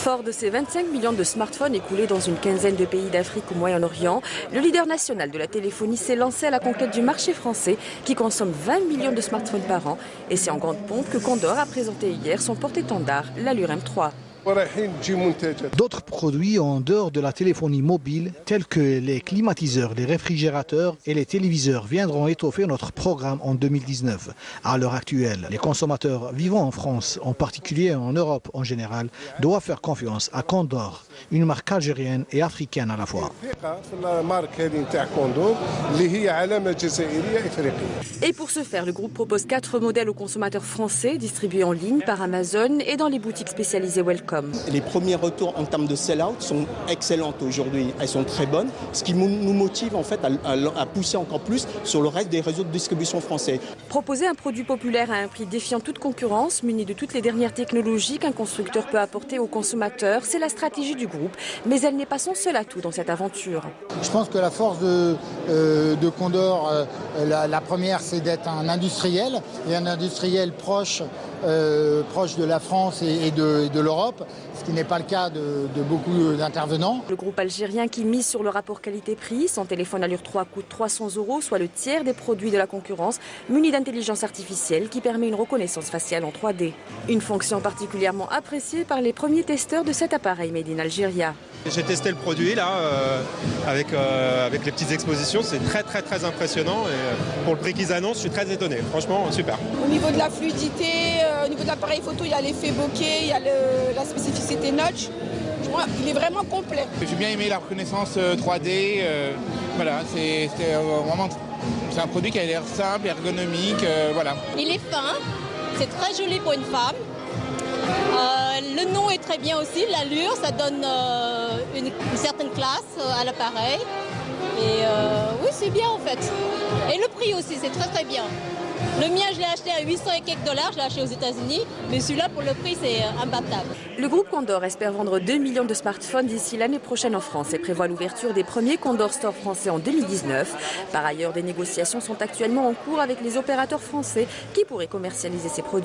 Fort de ses 25 millions de smartphones écoulés dans une quinzaine de pays d'Afrique au Moyen-Orient, le leader national de la téléphonie s'est lancé à la conquête du marché français qui consomme 20 millions de smartphones par an. Et c'est en grande pompe que Condor a présenté hier son porte-étendard, l'Allure M3. D'autres produits en dehors de la téléphonie mobile, tels que les climatiseurs, les réfrigérateurs et les téléviseurs, viendront étoffer notre programme en 2019. À l'heure actuelle, les consommateurs vivant en France, en particulier en Europe en général, doivent faire confiance à Condor, une marque algérienne et africaine à la fois. Et pour ce faire, le groupe propose 4 modèles aux consommateurs français, distribués en ligne par Amazon et dans les boutiques spécialisées Welcome. Les premiers retours en termes de sell-out sont excellentes aujourd'hui, elles sont très bonnes, ce qui nous motive en fait à pousser encore plus sur le reste des réseaux de distribution français. Proposer un produit populaire à un prix défiant toute concurrence, muni de toutes les dernières technologies qu'un constructeur peut apporter aux consommateurs, c'est la stratégie du groupe, mais elle n'est pas son seul atout dans cette aventure. Je pense que la force de Condor, la première, c'est d'être un industriel, et un industriel proche de la France et de l'Europe, ce qui n'est pas le cas de beaucoup d'intervenants. Le groupe algérien qui mise sur le rapport qualité-prix, son téléphone Allure 3 coûte 300 €, soit le tiers des produits de la concurrence, muni d'intelligence artificielle qui permet une reconnaissance faciale en 3D. Une fonction particulièrement appréciée par les premiers testeurs de cet appareil made in Algeria. J'ai testé le produit là avec les petites expositions, c'est très impressionnant et pour le prix qu'ils annoncent, je suis très étonné. Franchement, super. Au niveau de la fluidité, au niveau de l'appareil photo, il y a l'effet bokeh, il y a la spécificité notch. Il est vraiment complet. J'ai bien aimé la reconnaissance 3D. Voilà, c'est un produit qui a l'air simple, ergonomique. Voilà. Il est fin, c'est très joli pour une femme. Le nom est très bien aussi, l'allure, ça donne une certaine classe à l'appareil. Et oui, c'est bien en fait. Et le prix aussi, c'est très bien. Le mien, je l'ai acheté à 800 et quelques $, je l'ai acheté aux États-Unis, mais celui-là, pour le prix, c'est imbattable. Le groupe Condor espère vendre 2 millions de smartphones d'ici l'année prochaine en France et prévoit l'ouverture des premiers Condor Store français en 2019. Par ailleurs, des négociations sont actuellement en cours avec les opérateurs français qui pourraient commercialiser ces produits.